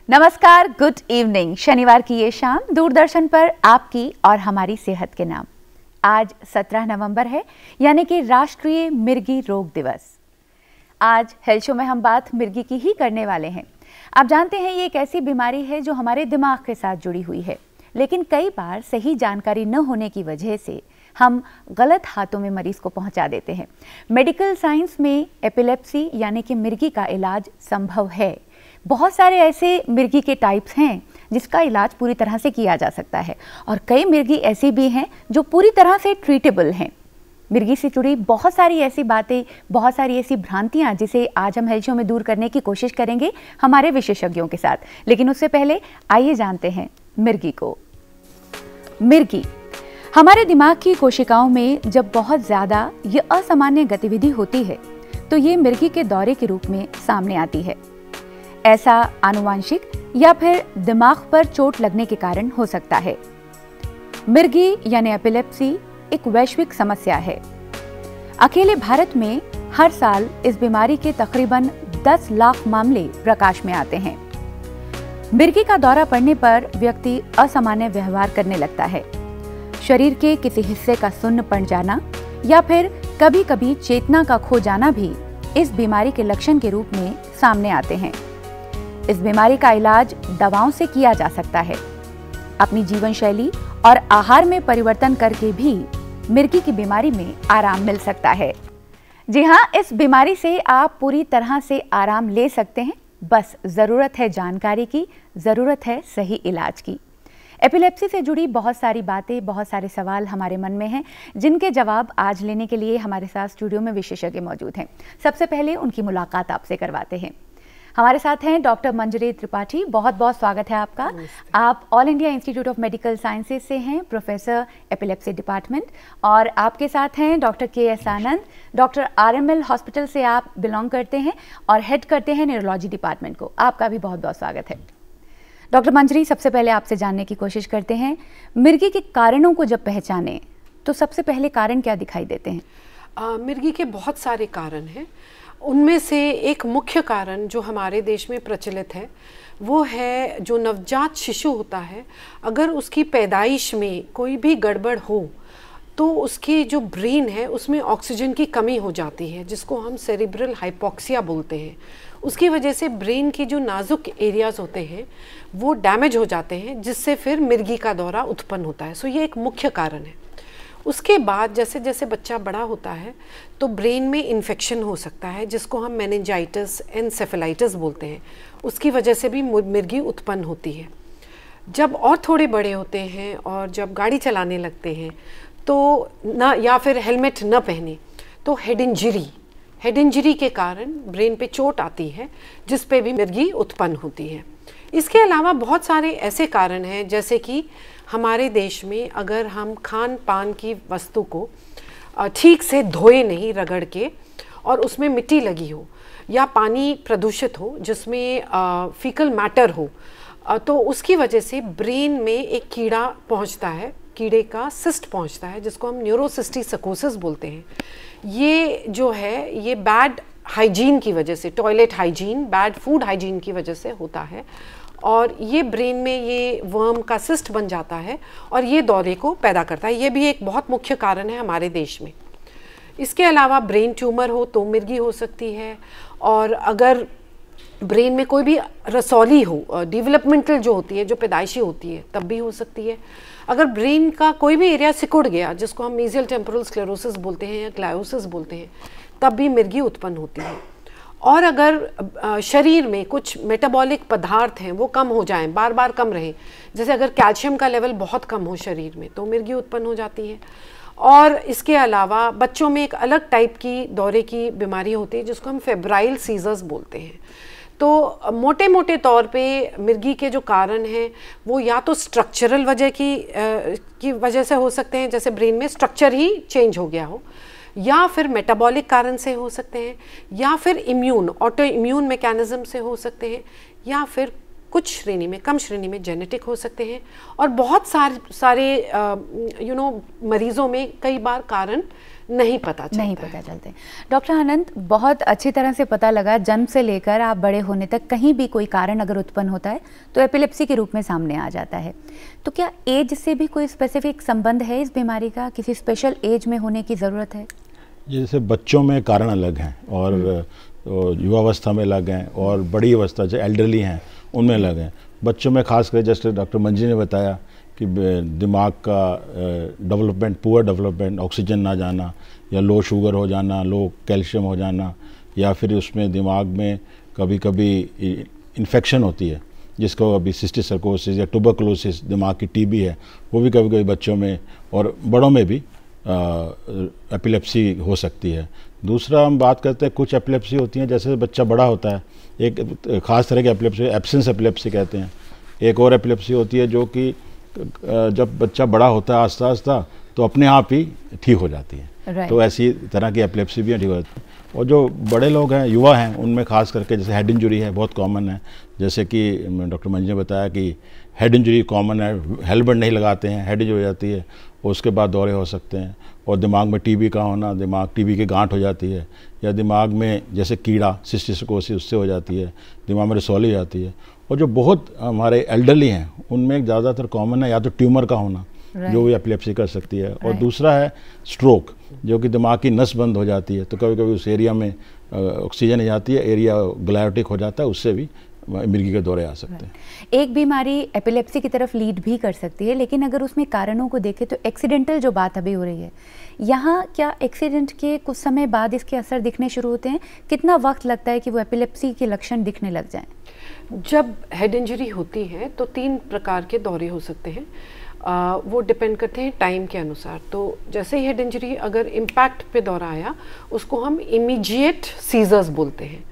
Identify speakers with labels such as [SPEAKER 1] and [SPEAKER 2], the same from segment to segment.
[SPEAKER 1] नमस्कार, good evening. शनिवार की ये शाम दूरदर्शन पर आपकी और हमारी सेहत के नाम। आज 17 नवंबर है, यानी कि राष्ट्रीय मिर्गी रोग दिवस। आज हेल्थ शो में हम बात मिर्गी की ही करने वाले हैं। आप जानते हैं ये एक ऐसी बीमारी है जो हमारे दिमाग के साथ जुड़ी हुई है, लेकिन कई बार सही जानकारी न होने की वजह से हम गलत हाथों में मरीज को पहुंचा देते हैं। मेडिकल साइंस में एपिलेप्सी यानी कि मिर्गी का इलाज संभव है। बहुत सारे ऐसे मिर्गी के टाइप्स हैं जिसका इलाज पूरी तरह से किया जा सकता है, और कई मिर्गी ऐसी भी हैं जो पूरी तरह से ट्रीटेबल हैं। मिर्गी से जुड़ी बहुत सारी ऐसी बातें, बहुत सारी ऐसी भ्रांतियां, जिसे आज हम हेल्थ शो में दूर करने की कोशिश करेंगे हमारे विशेषज्ञों के साथ। लेकिन उससे पहले आइए जानते हैं मिर्गी को। मिर्गी हमारे दिमाग की कोशिकाओं में जब बहुत ज़्यादा ये असामान्य गतिविधि होती है तो ये मिर्गी के दौरे के रूप में सामने आती है। ऐसा आनुवांशिक या फिर दिमाग पर चोट लगने के कारण हो सकता है। मिर्गी यानी एपिलेप्सी एक वैश्विक समस्या है। अकेले भारत में हर साल इस बीमारी के तकरीबन 10 लाख मामले प्रकाश में आते हैं। मिर्गी का दौरा पड़ने पर व्यक्ति असामान्य व्यवहार करने लगता है। शरीर के किसी हिस्से का सुन्न पड़ जाना या फिर कभी-कभी चेतना का खो जाना भी इस बीमारी के लक्षण के रूप में सामने आते हैं। इस बीमारी का इलाज दवाओं से किया जा सकता है। अपनी जीवन शैली और आहार में परिवर्तन करके भी मिर्गी की बीमारी में आराम मिल सकता है। जी हाँ, इस बीमारी से आप पूरी तरह से आराम ले सकते हैं। बस जरूरत है जानकारी की, जरूरत है सही इलाज की। एपिलेप्सी से जुड़ी बहुत सारी बातें, बहुत सारे सवाल हमारे मन में हैं, जिनके जवाब आज लेने के लिए हमारे साथ स्टूडियो में विशेषज्ञ मौजूद हैं। सबसे पहले उनकी मुलाकात आपसे करवाते हैं। हमारे साथ हैं डॉक्टर मंजरी त्रिपाठी। बहुत बहुत स्वागत है आपका। आप all India institute of medical sciences से हैं, प्रोफेसर एपिलेप्सी डिपार्टमेंट। और आपके साथ हैं डॉक्टर के.एस. आनंद, डॉक्टर RML हॉस्पिटल से आप बिलोंग करते हैं और हेड करते हैं न्यूरोलॉजी डिपार्टमेंट को। आपका भी बहुत बहुत स्वागत है। डॉक्टर मंजरी, सबसे पहले आपसे जानने की कोशिश करते हैं, मिर्गी के कारणों को जब पहचानें तो सबसे पहले कारण क्या दिखाई देते हैं?
[SPEAKER 2] मिर्गी के बहुत सारे कारण हैं। उनमें से एक मुख्य कारण जो हमारे देश में प्रचलित है वो है जो नवजात शिशु होता है, अगर उसकी पैदाइश में कोई भी गड़बड़ हो तो उसकी जो ब्रेन है उसमें ऑक्सीजन की कमी हो जाती है, जिसको हम सेरिब्रल हाइपोक्सिया बोलते हैं। उसकी वजह से ब्रेन की जो नाजुक एरियाज़ होते हैं वो डैमेज हो जाते हैं, जिससे फिर मिर्गी का दौरा उत्पन्न होता है। सो ये एक मुख्य कारण है। उसके बाद जैसे जैसे बच्चा बड़ा होता है तो ब्रेन में इन्फेक्शन हो सकता है, जिसको हम मेनिंजाइटिस, एन्सेफेलाइटिस बोलते हैं। उसकी वजह से भी मिर्गी उत्पन्न होती है। जब और थोड़े बड़े होते हैं और जब गाड़ी चलाने लगते हैं तो ना, या फिर हेलमेट न पहने तो हेड इंजरी के कारण ब्रेन पे चोट आती है, जिस पे भी मिर्गी उत्पन्न होती है। इसके अलावा बहुत सारे ऐसे कारण हैं, जैसे कि हमारे देश में अगर हम खान पान की वस्तु को ठीक से धोए नहीं रगड़ के, और उसमें मिट्टी लगी हो या पानी प्रदूषित हो जिसमें फीकल मैटर हो, तो उसकी वजह से ब्रेन में एक कीड़ा पहुंचता है, कीड़े का सिस्ट पहुंचता है, जिसको हम न्यूरोसिस्टिसकोसिस बोलते हैं। ये जो है ये बैड हाइजीन की वजह से, toilet hygiene, bad food hygiene की वजह से होता है, और ये ब्रेन में ये वर्म का सिस्ट बन जाता है और ये दौरे को पैदा करता है। ये भी एक बहुत मुख्य कारण है हमारे देश में। इसके अलावा ब्रेन ट्यूमर हो तो मिर्गी हो सकती है, और अगर ब्रेन में कोई भी रसौली हो, डेवलपमेंटल जो होती है, जो पैदाइशी होती है, तब भी हो सकती है। अगर ब्रेन का कोई भी एरिया सिकुड़ गया, जिसको हम मीजियल टेम्पोरल स्क्लेरोसिस बोलते हैं या ग्लायोसिस बोलते हैं, तब भी मिर्गी उत्पन्न होती है। और अगर शरीर में कुछ मेटाबॉलिक पदार्थ हैं वो कम हो जाएं, बार बार कम रहें, जैसे अगर कैल्शियम का लेवल बहुत कम हो शरीर में, तो मिर्गी उत्पन्न हो जाती है। और इसके अलावा बच्चों में एक अलग टाइप की दौरे की बीमारी होती है, जिसको हम फेब्राइल सीजर्स बोलते हैं। तो मोटे मोटे तौर पे मिर्गी के जो कारण हैं वो या तो स्ट्रक्चरल वजह की वजह से हो सकते हैं, जैसे ब्रेन में स्ट्रक्चर ही चेंज हो गया हो, या फिर मेटाबॉलिक कारण से हो सकते हैं, या फिर ऑटो इम्यून मैकेनिज्म से हो सकते हैं, या फिर कुछ श्रेणी में, कम श्रेणी में जेनेटिक हो सकते हैं। और बहुत सारे मरीजों में कई बार कारण नहीं पता
[SPEAKER 1] चलते। डॉक्टर अनंत, बहुत अच्छी तरह से पता लगा जन्म से लेकर आप बड़े होने तक कहीं भी कोई कारण अगर उत्पन्न होता है तो एपिलेप्सी के रूप में सामने आ जाता है। तो क्या एज से भी कोई स्पेसिफिक संबंध है इस बीमारी का, किसी स्पेशल एज में होने की ज़रूरत है?
[SPEAKER 3] जैसे बच्चों में कारण अलग हैं और युवावस्था में अलग हैं और बड़ी अवस्था जो एल्डरली हैं उनमें अलग हैं। बच्चों में खास कर जैसे डॉक्टर मंजी ने बताया कि दिमाग का डेवलपमेंट, पुअर डेवलपमेंट, ऑक्सीजन ना जाना या लो शुगर हो जाना, लो कैल्शियम हो जाना, या फिर उसमें दिमाग में कभी कभी इन्फेक्शन होती है जिसको अभी सिस्टिक सर्कोसिस या ट्यूबरकुलोसिस, दिमाग की टीबी है, वो भी कभी कभी बच्चों में और बड़ों में भी एपिलेप्सी हो सकती है। दूसरा हम बात करते हैं, कुछ एपिलेप्सी होती हैं जैसे बच्चा बड़ा होता है, एक ख़ास तरह की एपिलेप्सी एब्सेंस एपिलेप्सी कहते हैं। एक और एपिलेप्सी होती है जो कि जब बच्चा बड़ा होता है आस्ता आस्ता तो अपने आप ही ठीक हो जाती है। तो ऐसी तरह की एपिलेप्सी भी ठीक हो जाती है। और जो बड़े लोग हैं, युवा हैं, उनमें खास करके जैसे हेड इंजरी है, बहुत कॉमन है। जैसे कि डॉक्टर मंजी ने बताया कि हेड इंजरी कॉमन है, हेलमेट नहीं लगाते हैं, हेड इंजरी हो जाती है, उसके बाद दौरे हो सकते हैं। और दिमाग में टीबी का होना, दिमाग टीबी की गांठ हो जाती है, या दिमाग में जैसे कीड़ा सिस्टिक सर्कोसिस उससे हो जाती है, दिमाग में रसौली हो जाती है। और जो बहुत हमारे एल्डरली हैं उनमें ज़्यादातर कॉमन है या तो ट्यूमर का होना, जो भी एपिलेप्सी कर सकती है। और दूसरा है स्ट्रोक, जो कि दिमाग की नस बंद हो जाती है, तो कभी कभी उस एरिया में ऑक्सीजन नहीं जाती है, एरिया ग्लायोटिक हो जाता है, उससे भी मिर्गी के दौरे आ सकते हैं।
[SPEAKER 1] एक बीमारी एपिलेप्सी की तरफ लीड भी कर सकती है, लेकिन अगर उसमें कारणों को देखें तो एक्सीडेंटल जो बात अभी हो रही है, यहाँ क्या एक्सीडेंट के कुछ समय बाद इसके असर दिखने शुरू होते हैं? कितना वक्त लगता है कि वो एपिलेप्सी के लक्षण दिखने लग जाएं?
[SPEAKER 2] जब हेड इंजरी होती है तो 3 प्रकार के दौरे हो सकते हैं। वो डिपेंड करते हैं टाइम के अनुसार। तो जैसे ही हेड इंजरी अगर इम्पैक्ट पे दौरा आया, उसको हम इमीडिएट सीजर्स बोलते हैं।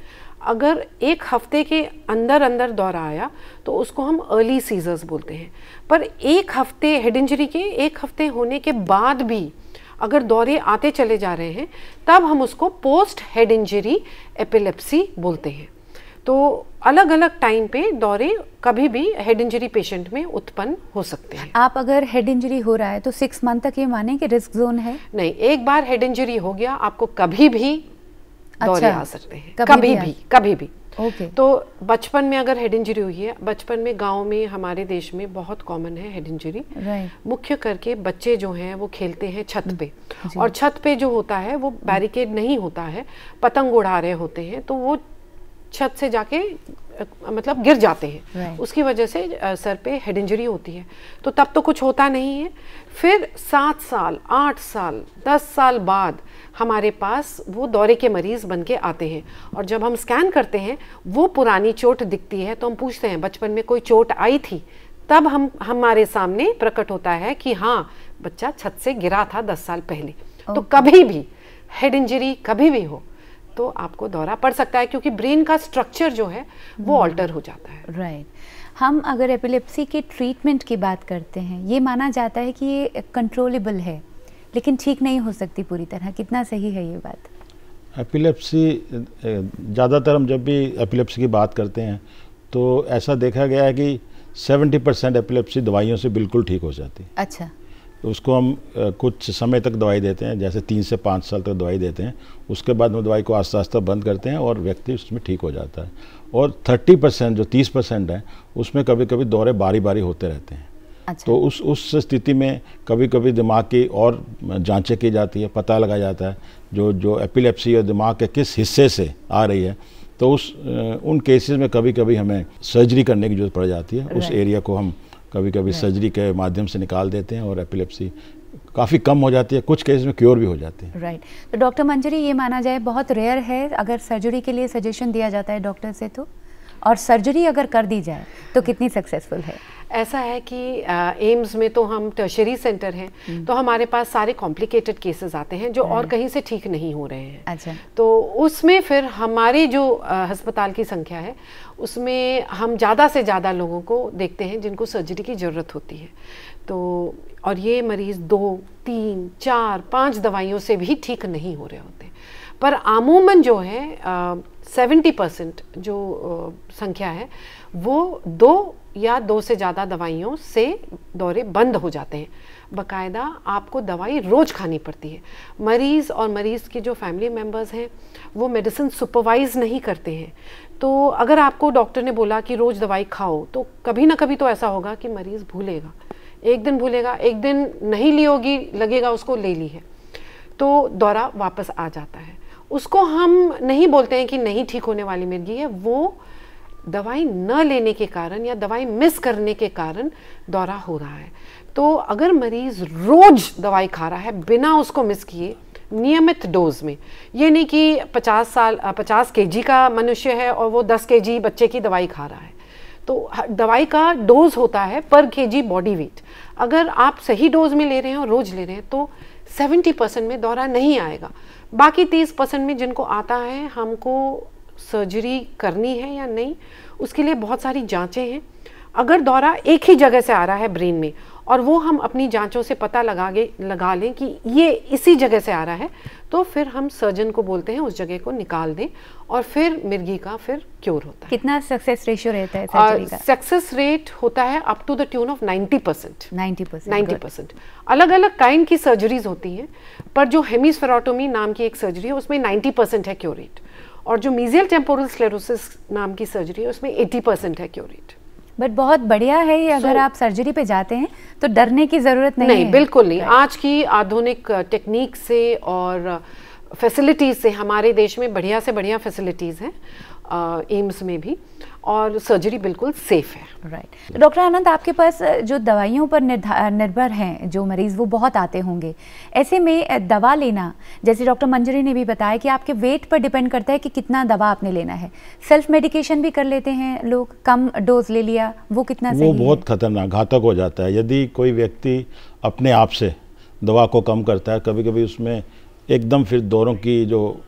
[SPEAKER 2] अगर 1 हफ्ते के अंदर अंदर दौरा आया तो उसको हम अर्ली सीजर्स बोलते हैं। पर 1 हफ्ते हेड इंजरी के 1 हफ्ते होने के बाद भी अगर दौरे आते चले जा रहे हैं, तब हम उसको पोस्ट हेड इंजरी एपिलेप्सी बोलते हैं। तो अलग अलग टाइम पे दौरे कभी भी हेड इंजरी पेशेंट में उत्पन्न हो सकते हैं।
[SPEAKER 1] आप अगर हेड इंजरी हो रहा है तो 6 मंथ तक ये माने कि रिस्क जोन है?
[SPEAKER 2] नहीं, एक बार हेड इंजरी हो गया आपको कभी भी दौरे आ सकते हैं, कभी भी।
[SPEAKER 1] ओके।
[SPEAKER 2] तो बचपन में अगर हेड इंजरी हुई है, बचपन में गांव में हमारे देश में बहुत कॉमन है हेड इंजरी। मुख्य करके बच्चे जो हैं वो खेलते हैं छत पे, और छत पे जो होता है वो बैरिकेड नहीं होता है, पतंग उड़ा रहे होते हैं, तो वो छत से जाके मतलब गिर जाते हैं, उसकी वजह से सर पे हेड इंजरी होती है। तो तब तो कुछ होता नहीं है। फिर 7 साल, 8 साल, 10 साल बाद हमारे पास वो दौरे के मरीज बन के आते हैं, और जब हम स्कैन करते हैं वो पुरानी चोट दिखती है, तो हम पूछते हैं बचपन में कोई चोट आई थी? तब हमारे सामने प्रकट होता है कि हाँ, बच्चा छत से गिरा था 10 साल पहले। तो कभी भी हेड इंजरी कभी भी हो तो आपको दौरा पड़ सकता है, क्योंकि ब्रेन का स्ट्रक्चर जो है वो ऑल्टर हो जाता है।
[SPEAKER 1] राइट। हम अगर एपिलेप्सी के ट्रीटमेंट की बात करते हैं, ये माना जाता है कि ये कंट्रोलेबल है, लेकिन ठीक नहीं हो सकती पूरी तरह, कितना सही है ये बात?
[SPEAKER 3] एपिलेप्सी ज़्यादातर हम जब भी एपिलेप्सी की बात करते हैं तो ऐसा देखा गया है कि 70% एपिलेप्सी दवाइयों से बिल्कुल ठीक हो जाती है।
[SPEAKER 1] अच्छा।
[SPEAKER 3] तो उसको हम कुछ समय तक दवाई देते हैं, जैसे 3 से 5 साल तक दवाई देते हैं, उसके बाद हम दवाई को आस्ता आस्ता बंद करते हैं और व्यक्ति उसमें ठीक हो जाता है। और 30% जो 30% है उसमें कभी कभी दौरे बारी बारी होते रहते हैं।
[SPEAKER 1] अच्छा।
[SPEAKER 3] तो उस स्थिति में कभी कभी दिमाग की और जांचें की जाती है, पता लगाया जाता है जो एपिलेप्सी और दिमाग के किस हिस्से से आ रही है। तो उन केसेस में कभी कभी हमें सर्जरी करने की जरूरत पड़ जाती है। उस एरिया को हम कभी कभी सर्जरी के माध्यम से निकाल देते हैं और एपिलेप्सी काफ़ी कम हो जाती है, कुछ केस में क्योर भी हो जाती है।
[SPEAKER 1] राइट। तो डॉक्टर मंजरी, ये माना जाए बहुत रेयर है अगर सर्जरी के लिए सजेशन दिया जाता है डॉक्टर से, तो और सर्जरी अगर कर दी जाए तो कितनी सक्सेसफुल है?
[SPEAKER 2] ऐसा है कि एम्स में तो हम टर्शरी सेंटर हैं, तो हमारे पास सारे कॉम्प्लिकेटेड केसेस आते हैं जो और कहीं से ठीक नहीं हो रहे हैं।
[SPEAKER 1] अच्छा।
[SPEAKER 2] तो उसमें फिर हमारी जो अस्पताल की संख्या है उसमें हम ज़्यादा से ज़्यादा लोगों को देखते हैं जिनको सर्जरी की ज़रूरत होती है। तो और ये मरीज़ 2, 3, 4, 5 दवाइयों से भी ठीक नहीं हो रहे होते। पर आमूमन जो है 70% जो संख्या है वो 2 या 2 से ज़्यादा दवाइयों से दौरे बंद हो जाते हैं। बाकायदा आपको दवाई रोज़ खानी पड़ती है। मरीज़ और मरीज़ के जो फैमिली मेम्बर्स हैं वो मेडिसिन सुपरवाइज नहीं करते हैं। तो अगर आपको डॉक्टर ने बोला कि रोज़ दवाई खाओ, तो कभी ना कभी तो ऐसा होगा कि मरीज़ भूलेगा, एक दिन भूलेगा, एक दिन नहीं ली होगी, लगेगा उसको ले ली है, तो दौरा वापस आ जाता है। उसको हम नहीं बोलते हैं कि नहीं ठीक होने वाली मिर्गी है, वो दवाई न लेने के कारण या दवाई मिस करने के कारण दौरा हो रहा है। तो अगर मरीज़ रोज़ दवाई खा रहा है बिना उसको मिस किए, नियमित डोज में, ये नहीं कि 50 केजी का मनुष्य है और वो 10 केजी बच्चे की दवाई खा रहा है, तो दवाई का डोज होता है पर केजी बॉडी वेट। अगर आप सही डोज में ले रहे हैं और रोज़ ले रहे हैं तो 70% में दौरा नहीं आएगा। बाकी 30% में जिनको आता है, हमको सर्जरी करनी है या नहीं, उसके लिए बहुत सारी जांचें हैं। अगर दौरा एक ही जगह से आ रहा है ब्रेन में और वो हम अपनी जांचों से पता लगा लें कि ये इसी जगह से आ रहा है, तो फिर हम सर्जन को बोलते हैं उस जगह को निकाल दें और फिर मिर्गी का फिर क्योर होता है।
[SPEAKER 1] कितना सक्सेस रेशियो रहता है सर्जरी का?
[SPEAKER 2] सक्सेस रेट होता है up to the tune of 90%।
[SPEAKER 1] 90%।
[SPEAKER 2] अलग अलग काइंड की सर्जरीज होती हैं, पर जो हेमिस्फेरेक्टोमी नाम की एक सर्जरी है उसमें 90% है क्योर रेट, और जो मीजियल टेम्पोरल स्क्लेरोसिस नाम की सर्जरी है उसमें 80% है क्योर रेट।
[SPEAKER 1] बट बहुत बढ़िया है ये। अगर आप सर्जरी पे जाते हैं तो डरने की ज़रूरत नहीं है।
[SPEAKER 2] बिल्कुल नहीं। आज की आधुनिक टेक्निक से और फैसिलिटीज़ से, हमारे देश में बढ़िया से बढ़िया फैसिलिटीज़ हैं एम्स में भी, और सर्जरी बिल्कुल सेफ है।
[SPEAKER 1] राइट। डॉक्टर आनंद, आपके पास जो दवाइयों पर निर्भर हैं जो मरीज़, वो बहुत आते होंगे। ऐसे में दवा लेना, जैसे डॉक्टर मंजरी ने भी बताया कि आपके वेट पर डिपेंड करता है कि कितना दवा आपने लेना है। सेल्फ मेडिकेशन भी कर लेते हैं लोग, कम डोज ले लिया, वो कितना सही है?
[SPEAKER 3] वो बहुत खतरनाक, घातक हो जाता है। यदि कोई व्यक्ति अपने आप से दवा को कम करता है, कभी कभी उसमें एकदम फिर दौरों की जो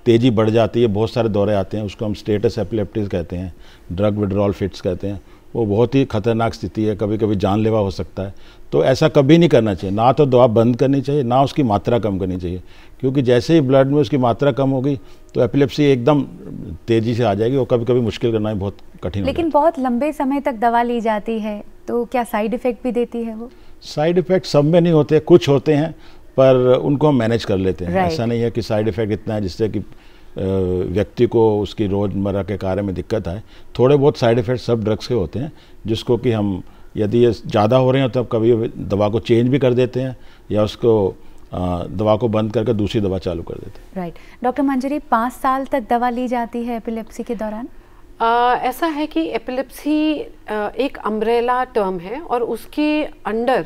[SPEAKER 3] तेज़ी बढ़ जाती है, बहुत सारे दौरे आते हैं, उसको हम स्टेटस एपिलेप्टिस कहते हैं, ड्रग विड्रॉल फिट्स कहते हैं। वो बहुत ही खतरनाक स्थिति है, कभी कभी जानलेवा हो सकता है। तो ऐसा कभी नहीं करना चाहिए। ना तो दवा बंद करनी चाहिए, ना उसकी मात्रा कम करनी चाहिए, क्योंकि जैसे ही ब्लड में उसकी मात्रा कम होगी तो एपिलेप्सी एकदम तेज़ी से आ जाएगी और कभी कभी मुश्किल करना भी बहुत कठिन।
[SPEAKER 1] लेकिन बहुत लंबे समय तक दवा ली जाती है तो क्या साइड इफ़ेक्ट भी देती है वो?
[SPEAKER 3] साइड इफ़ेक्ट सब में नहीं होते, कुछ होते हैं, पर उनको हम मैनेज कर लेते हैं। ऐसा नहीं है कि साइड इफ़ेक्ट इतना है जिससे कि व्यक्ति को उसकी रोज़मर्रा के कार्य में दिक्कत आए। थोड़े बहुत साइड इफ़ेक्ट सब ड्रग्स के होते हैं, जिसको कि हम, यदि ये ज़्यादा हो रहे हैं तो कभी दवा को चेंज भी कर देते हैं या उसको दवा को बंद करके दूसरी दवा चालू कर देते हैं।
[SPEAKER 1] राइट। डॉक्टर मंजरी, 5 साल तक दवा ली जाती है एपिलेप्सी के दौरान?
[SPEAKER 2] ऐसा है कि एपिलेप्सी एक अम्ब्रेला टर्म है और उसके अंडर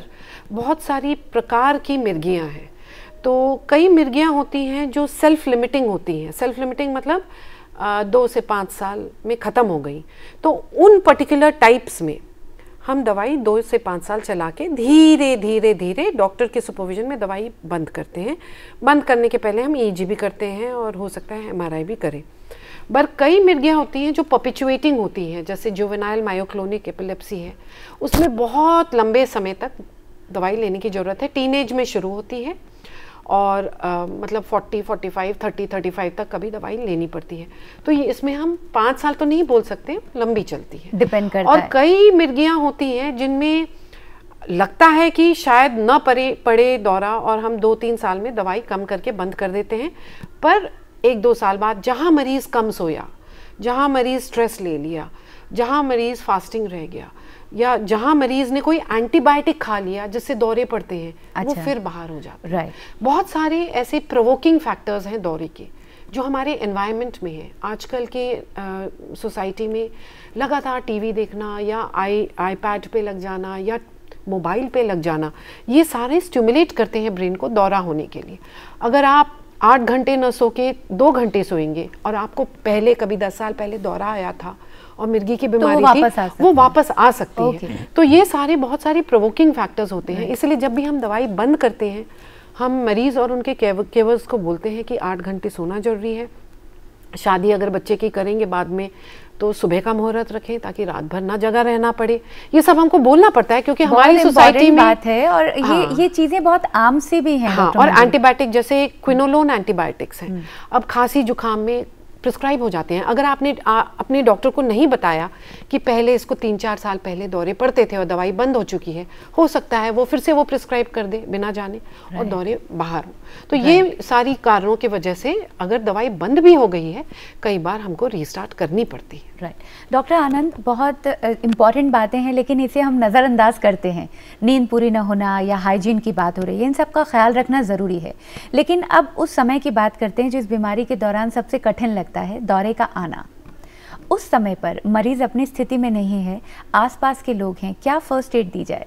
[SPEAKER 2] बहुत सारी प्रकार की मिर्गियाँ हैं। तो कई मिर्गियाँ होती हैं जो सेल्फ लिमिटिंग होती हैं। सेल्फ लिमिटिंग मतलब 2 से 5 साल में ख़त्म हो गई। तो उन पर्टिकुलर टाइप्स में हम दवाई 2 से 5 साल चला के धीरे धीरे धीरे डॉक्टर के सुपरविजन में दवाई बंद करते हैं। बंद करने के पहले हम EEG भी करते हैं और हो सकता है MRI भी करें। पर कई मिर्गियाँ होती हैं जो परपेचुएटिंग होती हैं, जैसे जुवेनाइल मायोक्लोनिक एपिलेप्सी है, उसमें बहुत लंबे समय तक दवाई लेने की ज़रूरत है। टीनेज में शुरू होती है और मतलब 40, 45, 30, 35 तक कभी दवाई लेनी पड़ती है। तो ये इसमें हम 5 साल तो नहीं बोल सकते, लंबी चलती है,
[SPEAKER 1] डिपेंड करता
[SPEAKER 2] और
[SPEAKER 1] है।
[SPEAKER 2] कई मिर्गियाँ होती हैं जिनमें लगता है कि शायद न पड़े दौरा और हम 2-3 साल में दवाई कम करके बंद कर देते हैं, पर 1-2 साल बाद जहाँ मरीज़ कम सोया, जहाँ मरीज़ स्ट्रेस ले लिया, जहाँ मरीज़ फास्टिंग रह गया, या जहाँ मरीज़ ने कोई एंटीबायोटिक खा लिया जिससे दौरे पड़ते हैं, वो फिर बाहर हो जाते हैं। बहुत सारे ऐसे प्रोवोकिंग फैक्टर्स हैं दौरे के जो हमारे एनवायरनमेंट में है। आजकल के सोसाइटी में लगातार टीवी देखना या आईपैड पे लग जाना या मोबाइल पे लग जाना, ये सारे स्टिमुलेट करते हैं ब्रेन को दौरा होने के लिए। अगर आप 8 घंटे न सो के 2 घंटे सोएंगे और आपको पहले कभी 10 साल पहले दौरा आया था और मिर्गी की बीमारी थी, वो वापस आ सकती है। तो ये सारे बहुत सारे प्रोवोकिंग फैक्टर्स होते हैं। इसलिए जब भी हम दवाई बंद करते हैं, हम मरीज़ और उनके केयर्स को बोलते हैं कि 8 घंटे सोना जरूरी है, शादी अगर बच्चे की करेंगे बाद में तो सुबह का मुहूर्त रखें ताकि रात भर ना जगा रहना पड़े। ये सब हमको बोलना पड़ता है क्योंकि हमारी सोसाइटी में
[SPEAKER 1] बात है और ये चीजें बहुत आम से भी हैं।
[SPEAKER 2] हाँ, और एंटीबायोटिक जैसे क्विनोलोन एंटीबायोटिक्स हैं, अब खांसी जुकाम में प्रिस्क्राइब हो जाते हैं। अगर आपने अपने डॉक्टर को नहीं बताया कि पहले इसको 3-4 साल पहले दौरे पड़ते थे और दवाई बंद हो चुकी है, हो सकता है वो फिर से वो प्रिस्क्राइब कर दे बिना जाने और दौरे बाहर हो। तो ये सारी कारणों की वजह से अगर दवाई बंद भी हो गई है, कई बार हमको रीस्टार्ट करनी पड़ती है।
[SPEAKER 1] राइट। डॉक्टर आनंद, बहुत इंपॉर्टेंट बातें हैं लेकिन इसे हम नज़रअंदाज करते हैं। नींद पूरी न होना या हाइजीन की बात हो रही है, इन सब का ख्याल रखना ज़रूरी है। लेकिन अब उस समय की बात करते हैं जिस बीमारी के दौरान सबसे कठिन लगता है, दौरे का आना। उस समय पर मरीज अपनी स्थिति में नहीं है, आसपास के लोग हैं, क्या फर्स्ट एड दी जाए?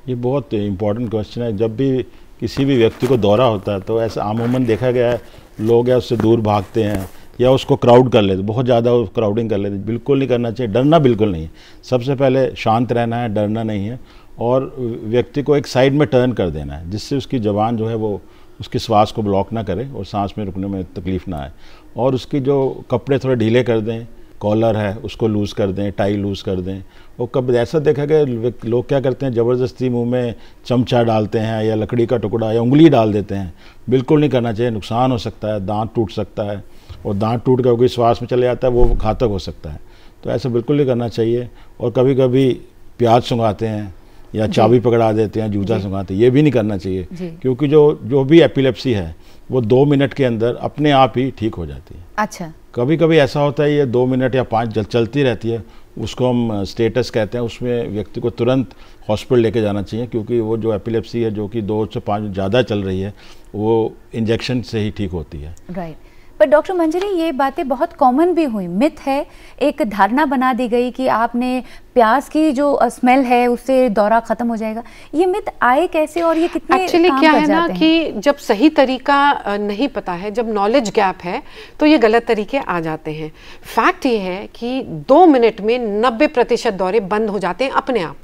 [SPEAKER 3] ये बहुत इम्पोर्टेंट क्वेश्चन है। जब भी किसी भी व्यक्ति को दौरा होता है तो ऐसा आमूमन देखा गया है, लोग या उससे दूर भागते हैं या उसको क्राउड कर लेते, बहुत ज़्यादा क्राउडिंग कर लेते। बिल्कुल नहीं करना चाहिए, डरना बिल्कुल नहीं है। सबसे पहले शांत रहना है, डरना नहीं है, और व्यक्ति को एक साइड में टर्न कर देना है जिससे उसकी ज़बान जो है वो उसकी श्वास को ब्लॉक ना करे और सांस में रुकने में तकलीफ़ ना आए। और उसकी जो कपड़े थोड़े ढीले कर दें, कॉलर है उसको लूज़ कर दें, टाई लूज़ कर दें। और कब ऐसा देखा गया लोग क्या करते हैं, ज़बरदस्ती मुंह में चमचा डालते हैं या लकड़ी का टुकड़ा या उंगली डाल देते हैं। बिल्कुल नहीं करना चाहिए, नुकसान हो सकता है, दांत टूट सकता है, और दांत टूट कर कोई श्वास में चले जाता है, वो घातक हो सकता है। तो ऐसा बिल्कुल नहीं करना चाहिए। और कभी कभी प्याज सुंघाते हैं या चाबी पकड़ा देते हैं, जूता सुंघाते हैं, ये भी नहीं करना चाहिए, क्योंकि जो भी एपिलेप्सी है वो 2 मिनट के अंदर अपने आप ही ठीक हो जाती है।
[SPEAKER 1] अच्छा।
[SPEAKER 3] कभी कभी ऐसा होता है ये 2 मिनट या 5 चलती रहती है, उसको हम स्टेटस कहते हैं। उसमें व्यक्ति को तुरंत हॉस्पिटल लेके जाना चाहिए, क्योंकि वो जो एपिलेप्सी है जो कि 2 से 5 ज़्यादा चल रही है, वो इंजेक्शन से ही ठीक होती है।
[SPEAKER 1] राइट। पर डॉक्टर मंजरी, ये बातें बहुत कॉमन भी हुई, मिथ है, एक धारणा बना दी गई कि आपने प्याज की जो स्मेल है उससे दौरा खत्म हो जाएगा। ये मिथ आए कैसे और ये कितने
[SPEAKER 2] एक्चुअली क्या है ना कि जब सही तरीका नहीं पता है, जब नॉलेज गैप है, तो ये गलत तरीके आ जाते हैं। फैक्ट ये है कि 2 मिनट में 90% दौरे बंद हो जाते हैं अपने आप।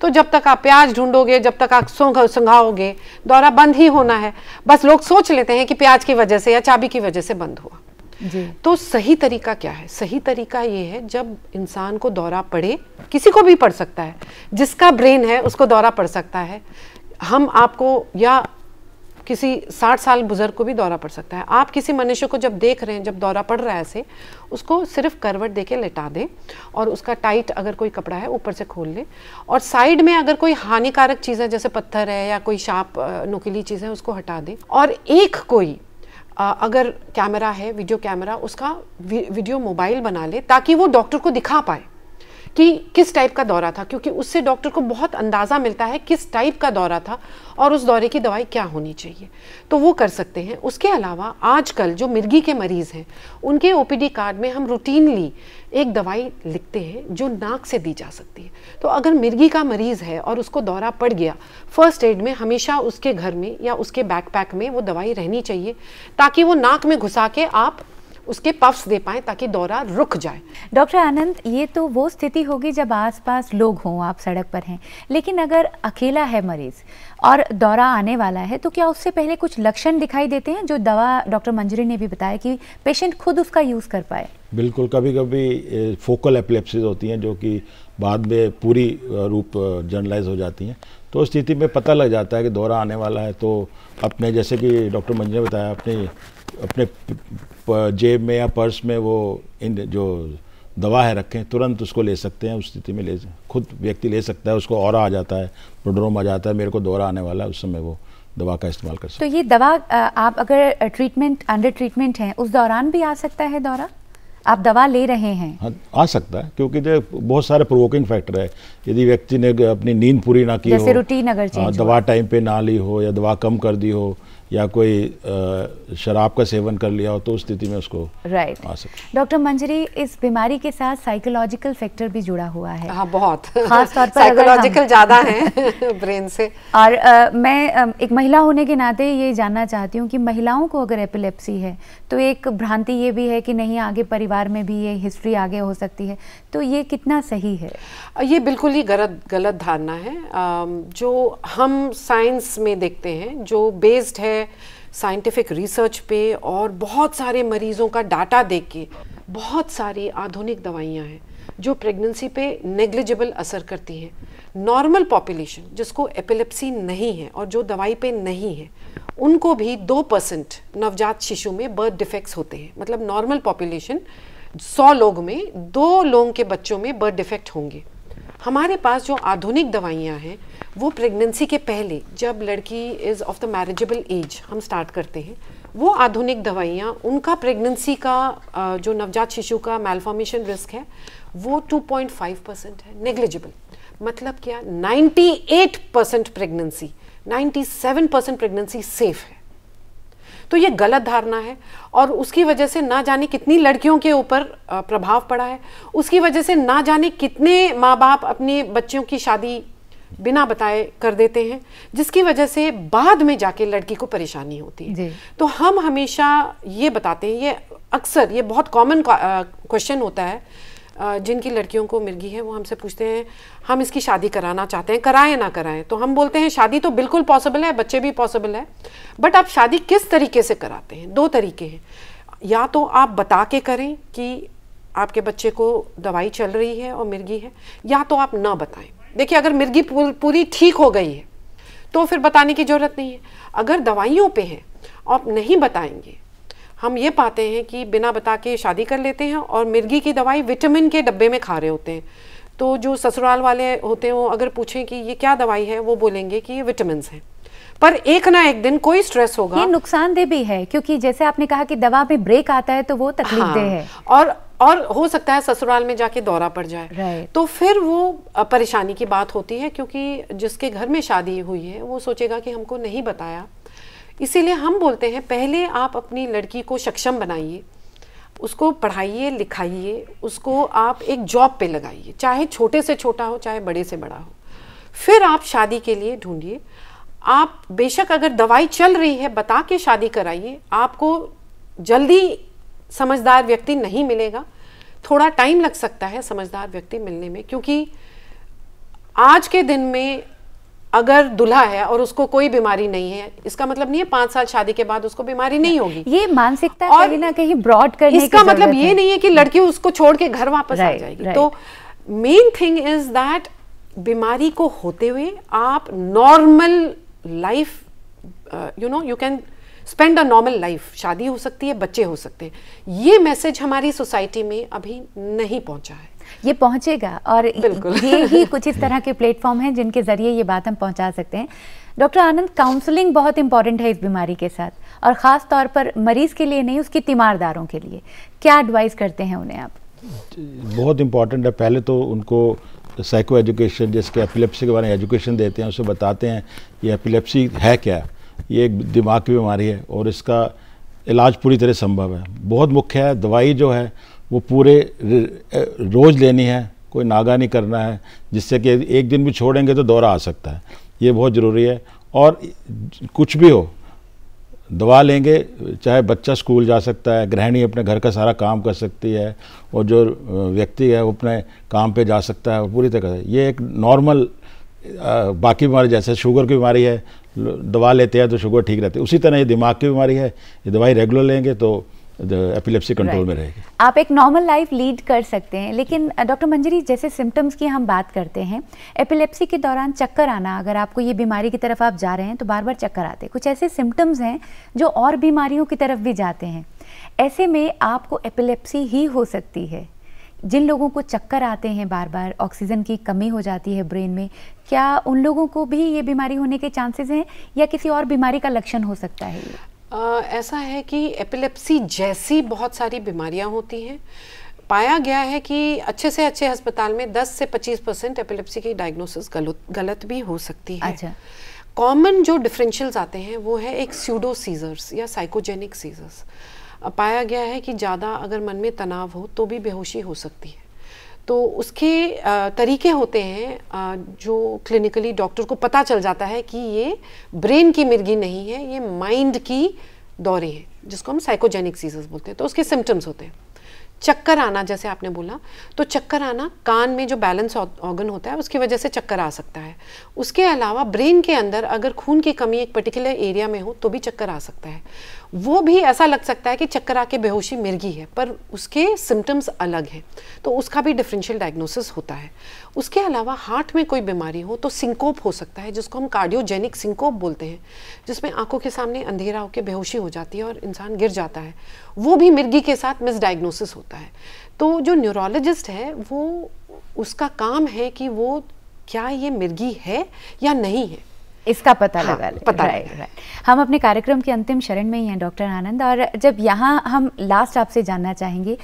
[SPEAKER 2] तो जब तक आप प्याज ढूंढोगे, जब तक आप सुंघाओगे, दौरा बंद ही होना है। बस लोग सोच लेते हैं कि प्याज की वजह से या चाबी की वजह से बंद हुआ।
[SPEAKER 1] जी। तो
[SPEAKER 2] सही तरीका क्या है? सही तरीका ये है, जब इंसान को दौरा पड़े, किसी को भी पड़ सकता है, जिसका ब्रेन है उसको दौरा पड़ सकता है, हम आपको या किसी 60 साल बुजुर्ग को भी दौरा पड़ सकता है। आप किसी मनुष्य को जब देख रहे हैं, जब दौरा पड़ रहा है ऐसे, उसको सिर्फ करवट देके लेटा दें और उसका टाइट अगर कोई कपड़ा है ऊपर से खोल लें, और साइड में अगर कोई हानिकारक चीज़ है जैसे पत्थर है या कोई शार्प नुकीली चीज़ है उसको हटा दें। और एक कोई अगर कैमरा है, वीडियो कैमरा, उसका वीडियो मोबाइल बना ले ताकि वो डॉक्टर को दिखा पाए कि किस टाइप का दौरा था, क्योंकि उससे डॉक्टर को बहुत अंदाज़ा मिलता है किस टाइप का दौरा था और उस दौरे की दवाई क्या होनी चाहिए, तो वो कर सकते हैं। उसके अलावा आजकल जो मिर्गी के मरीज़ हैं उनके ओपीडी कार्ड में हम रूटीनली एक दवाई लिखते हैं जो नाक से दी जा सकती है। तो अगर मिर्गी का मरीज़ है और उसको दौरा पड़ गया, फर्स्ट एड में हमेशा उसके घर में या उसके बैकपैक में वो दवाई रहनी चाहिए ताकि वो नाक में घुसा के आप उसके पफ्स दे पाएं ताकि दौरा रुक जाए।
[SPEAKER 1] डॉक्टर आनंद, ये तो वो स्थिति होगी जब आसपास लोग हों, आप सड़क पर हैं, लेकिन अगर अकेला है मरीज और दौरा आने वाला है तो क्या उससे पहले कुछ लक्षण दिखाई देते हैं जो दवा डॉक्टर मंजरी ने भी बताया कि पेशेंट खुद उसका यूज़ कर पाए?
[SPEAKER 3] बिल्कुल, कभी कभी फोकल एपिलेप्सीज होती हैं जो कि बाद में पूरी रूप जनरलाइज हो जाती हैं। तो उस स्थिति में पता लग जाता है कि दौरा आने वाला है, तो अपने, जैसे कि डॉक्टर मंजरी ने बताया, अपने जेब में या पर्स में वो जो दवा है रखें, तुरंत उसको ले सकते हैं। उस स्थिति में खुद व्यक्ति ले सकता है, उसको ऑरा आ जाता है, प्रोड्रोम आ जाता है, मेरे को दौरा आने वाला है, उस समय वो दवा का इस्तेमाल कर सकते हैं।
[SPEAKER 1] तो ये दवा आप अगर अंडर ट्रीटमेंट हैं उस दौरान भी आ सकता है दौरा? आप दवा ले रहे हैं?
[SPEAKER 3] हाँ, आ सकता है, क्योंकि जो बहुत सारे प्रोवोकिंग फैक्टर है। यदि व्यक्ति ने अपनी नींद पूरी ना की हो,
[SPEAKER 1] जैसे रूटीन अगर चेंज,
[SPEAKER 3] दवा टाइम पे ना ली हो या दवा कम कर दी हो या कोई शराब का सेवन कर लिया हो, तो उस स्थिति में उसको
[SPEAKER 1] राइट
[SPEAKER 3] आ सकता है।
[SPEAKER 1] डॉक्टर मंजरी, इस बीमारी के साथ साइकोलॉजिकल फैक्टर भी जुड़ा हुआ है।
[SPEAKER 2] हाँ, बहुत,
[SPEAKER 1] खास तौर पर
[SPEAKER 2] साइकोलॉजिकल ज़्यादा है ब्रेन से।
[SPEAKER 1] और मैं एक महिला होने के नाते ये जानना चाहती हूँ कि महिलाओं को अगर एपिलेप्सी है तो एक भ्रांति ये भी है कि नहीं, आगे परिवार में भी ये हिस्ट्री आगे हो सकती है, तो ये कितना सही है?
[SPEAKER 2] ये बिल्कुल ही गलत धारणा है जो हम साइंस में देखते हैं, जो बेस्ड है साइंटिफिक रिसर्च पे और बहुत सारे मरीजों का डाटा देख के बहुत सारी आधुनिक दवाइयाँ हैं जो प्रेगनेंसी पे नेग्लिजिबल असर करती हैं। नॉर्मल पॉपुलेशन जिसको एपिलेप्सी नहीं है और जो दवाई पे नहीं है, उनको भी 2% नवजात शिशु में बर्थ डिफेक्ट्स होते हैं। मतलब नॉर्मल पॉपुलेशन 100 लोग में 2 लोगों के बच्चों में बर्थ डिफेक्ट होंगे। हमारे पास जो आधुनिक दवाइयाँ हैं वो प्रेगनेंसी के पहले, जब लड़की is of the marriageable age हम स्टार्ट करते हैं, वो आधुनिक दवाइयाँ उनका प्रेगनेंसी का जो नवजात शिशु का मैलफॉर्मेशन रिस्क है वो 2.5% है, नेग्लिजिबल। मतलब क्या, 98% प्रेगनेंसी, 97% प्रेगनेंसी सेफ है। तो ये गलत धारणा है और उसकी वजह से ना जाने कितनी लड़कियों के ऊपर प्रभाव पड़ा है। उसकी वजह से ना जाने कितने माँ बाप अपने बच्चों की शादी बिना बताए कर देते हैं, जिसकी वजह से बाद में जाके लड़की को परेशानी होती है। तो हम हमेशा ये बताते हैं, ये अक्सर ये बहुत कॉमन क्वेश्चन होता है, जिनकी लड़कियों को मिर्गी है वो हमसे पूछते हैं हम इसकी शादी कराना चाहते हैं, कराएं ना कराएं। तो हम बोलते हैं शादी तो बिल्कुल पॉसिबल है, बच्चे भी पॉसिबल है, बट आप शादी किस तरीके से कराते हैं? 2 तरीके हैं। या तो आप बता के करें कि आपके बच्चे को दवाई चल रही है और मिर्गी है, या तो आप ना बताएं। देखिए, अगर मिर्गी पूरी ठीक हो गई है तो फिर बताने की ज़रूरत नहीं है। अगर दवाइयों पे है आप नहीं बताएंगे, हम ये पाते हैं कि बिना बता के शादी कर लेते हैं और मिर्गी की दवाई विटामिन के डब्बे में खा रहे होते हैं। तो जो ससुराल वाले होते हैं वो अगर पूछें कि ये क्या दवाई है, वो बोलेंगे कि ये विटामिन है। पर एक ना एक दिन कोई स्ट्रेस होगा।
[SPEAKER 1] ये नुकसानदेह भी है, क्योंकि जैसे आपने कहा कि दवा में ब्रेक आता है तो वो तकलीफदेह है।
[SPEAKER 2] और हो सकता है ससुराल में जाके दौरा पड़ जाए, तो फिर वो परेशानी की बात होती है, क्योंकि जिसके घर में शादी हुई है वो सोचेगा कि हमको नहीं बताया। इसीलिए हम बोलते हैं पहले आप अपनी लड़की को सक्षम बनाइए, उसको पढ़ाइए लिखाइए, उसको आप एक जॉब पे लगाइए, चाहे छोटे से छोटा हो चाहे बड़े से बड़ा हो। फिर आप शादी के लिए ढूंढिए। आप बेशक अगर दवाई चल रही है बता के शादी कराइए, आपको जल्दी समझदार व्यक्ति नहीं मिलेगा, थोड़ा टाइम लग सकता है समझदार व्यक्ति मिलने में, क्योंकि आज के दिन में अगर दूल्हा है और उसको कोई बीमारी नहीं है, इसका मतलब नहीं है 5 साल शादी के बाद उसको बीमारी नहीं होगी।
[SPEAKER 1] ये मानसिकता कहीं ना कहीं ब्रॉड करने
[SPEAKER 2] इसका मतलब ये नहीं है कि लड़की उसको छोड़ के घर वापस आ जाएगी। तो मेन थिंग इज दैट बीमारी को होते हुए आप normal life, you can spend a normal life. शादी हो सकती है, बच्चे हो सकते हैं। ये मैसेज हमारी सोसाइटी में अभी नहीं पहुंचा है।
[SPEAKER 1] ये पहुंचेगा और ये ही कुछ इस तरह के प्लेटफॉर्म हैं जिनके जरिए ये बात हम पहुंचा सकते हैं। डॉक्टर आनंद, काउंसलिंग बहुत इंपॉर्टेंट है इस बीमारी के साथ, और ख़ास तौर पर मरीज़ के लिए नहीं, उसकी तीमारदारों के लिए क्या एडवाइस करते हैं उन्हें आप?
[SPEAKER 3] बहुत इंपॉर्टेंट है। पहले तो उनको साइको एजुकेशन, जिसके एपिलेप्सी के बारे में एजुकेशन देते हैं, उसे बताते हैं ये एपिलेप्सी है क्या, ये एक दिमाग की बीमारी है और इसका इलाज पूरी तरह संभव है। बहुत मुख्य है, दवाई जो है वो पूरे रोज़ लेनी है, कोई नागा नहीं करना है, जिससे कि एक दिन भी छोड़ेंगे तो दौरा आ सकता है। ये बहुत ज़रूरी है। और कुछ भी हो, दवा लेंगे, चाहे बच्चा स्कूल जा सकता है, गृहिणी अपने घर का सारा काम कर सकती है, और जो व्यक्ति है वो अपने काम पे जा सकता है पूरी तरह से। ये एक नॉर्मल बाकी बीमारी, जैसे शुगर की बीमारी है, दवा लेते हैं तो शुगर ठीक रहती है, उसी तरह ये दिमाग की बीमारी है, ये दवाई रेगुलर लेंगे तो एपिलेप्सी कंट्रोल में रहेगी।
[SPEAKER 1] आप एक नॉर्मल लाइफ लीड कर सकते हैं। लेकिन डॉक्टर मंजरी, जैसे सिम्टम्स की हम बात करते हैं, एपिलेप्सी के दौरान चक्कर आना, अगर आपको ये बीमारी की तरफ आप जा रहे हैं तो बार बार चक्कर आते हैं, कुछ ऐसे सिम्टम्स हैं जो और बीमारियों की तरफ भी जाते हैं। ऐसे में आपको एपिलेप्सी ही हो सकती है। जिन लोगों को चक्कर आते हैं बार बार, ऑक्सीजन की कमी हो जाती है ब्रेन में, क्या उन लोगों को भी ये बीमारी होने के चांसेस हैं या किसी और बीमारी का लक्षण हो सकता है?
[SPEAKER 2] ऐसा है कि एपिलेप्सी जैसी बहुत सारी बीमारियां होती हैं। पाया गया है कि अच्छे से अच्छे अस्पताल में 10 से 25% एपिलेप्सी की डायग्नोसिस गलत भी हो सकती है।
[SPEAKER 1] अच्छा।
[SPEAKER 2] कॉमन जो डिफरेंशियल्स आते हैं वो है एक स्यूडो सीजर्स या साइकोजेनिक सीजर्स। पाया गया है कि ज़्यादा अगर मन में तनाव हो तो भी बेहोशी हो सकती है। तो उसके तरीके होते हैं जो क्लिनिकली डॉक्टर को पता चल जाता है कि ये ब्रेन की मिर्गी नहीं है, ये माइंड की दौरे हैं, जिसको हम साइकोजेनिक सीजर्स बोलते हैं। तो उसके सिम्टम्स होते हैं चक्कर आना, जैसे आपने बोला, तो चक्कर आना कान में जो बैलेंस ऑर्गन होता है उसकी वजह से चक्कर आ सकता है। उसके अलावा ब्रेन के अंदर अगर खून की कमी एक पर्टिकुलर एरिया में हो तो भी चक्कर आ सकता है। वो भी ऐसा लग सकता है कि चक्कर आके बेहोशी मिर्गी है, पर उसके सिम्टम्स अलग हैं, तो उसका भी डिफरेंशियल डायग्नोसिस होता है। उसके अलावा हार्ट में कोई बीमारी हो तो सिंकोप हो सकता है, जिसको हम कार्डियोजेनिक सिंकोप बोलते हैं, जिसमें आंखों के सामने अंधेरा होकर बेहोशी हो जाती है और इंसान गिर जाता है। वो भी मिर्गी के साथ मिसडायग्नोसिस होता है। तो जो न्यूरोलॉजिस्ट है वो, उसका काम है कि वो क्या ये मिर्गी है या नहीं है,
[SPEAKER 1] इसका पता लगा
[SPEAKER 2] राइट।
[SPEAKER 1] हम अपने कार्यक्रम के अंतिम चरण में ही हैं डॉक्टर आनंद, और जब यहाँ हम लास्ट आपसे जानना चाहेंगे,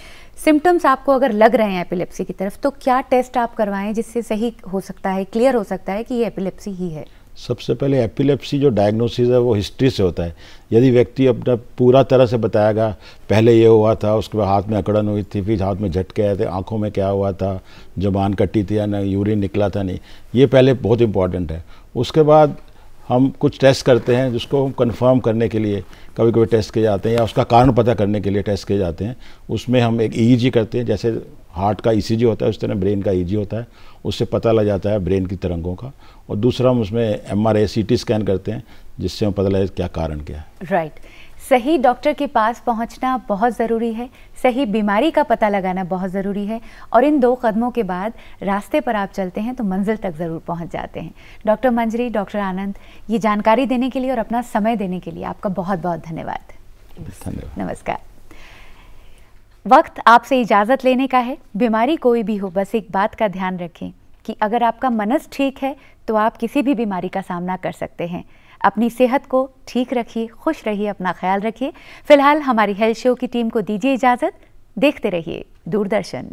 [SPEAKER 1] सिम्टम्स आपको अगर लग रहे हैं एपिलेप्सी की तरफ, तो क्या टेस्ट आप करवाएं जिससे सही हो सकता है, क्लियर हो सकता है कि ये एपिलेप्सी ही है?
[SPEAKER 3] सबसे पहले एपिलेप्सी जो डायग्नोसिस है वो हिस्ट्री से होता है। यदि व्यक्ति अपना पूरा तरह से बताएगा, पहले ये हुआ था, उसके बाद हाथ में अकड़न हुई थी, फिर हाथ में झटके आए थे, आंखों में क्या हुआ था, जुबान कटी थी या ना, यूरिन निकला था नहीं, ये पहले बहुत इंपॉर्टेंट है। उसके बाद हम कुछ टेस्ट करते हैं जिसको हम कंफर्म करने के लिए कभी कभी टेस्ट किए जाते हैं, या उसका कारण पता करने के लिए टेस्ट किए जाते हैं। उसमें हम एक ईईजी करते हैं, जैसे हार्ट का ईसीजी होता है उस तरह ब्रेन का ईईजी होता है, उससे पता लग जाता है ब्रेन की तरंगों का। और दूसरा हम उसमें एमआरआई सीटी स्कैन करते हैं, जिससे हमें पता लगे क्या कारण क्या है।
[SPEAKER 1] राइट। सही डॉक्टर के पास पहुंचना बहुत ज़रूरी है, सही बीमारी का पता लगाना बहुत ज़रूरी है, और इन 2 कदमों के बाद रास्ते पर आप चलते हैं तो मंजिल तक ज़रूर पहुंच जाते हैं। डॉक्टर मंजरी, डॉक्टर आनंद, ये जानकारी देने के लिए और अपना समय देने के लिए आपका बहुत बहुत धन्यवाद।
[SPEAKER 3] धन्यवाद।
[SPEAKER 1] नमस्कार। वक्त आपसे इजाज़त लेने का है। बीमारी कोई भी हो, बस एक बात का ध्यान रखें कि अगर आपका मनस ठीक है तो आप किसी भी बीमारी का सामना कर सकते हैं। अपनी सेहत को ठीक रखिए, खुश रहिए, अपना ख्याल रखिए। फिलहाल हमारी हेल्थ शो की टीम को दीजिए इजाज़त। देखते रहिए दूरदर्शन।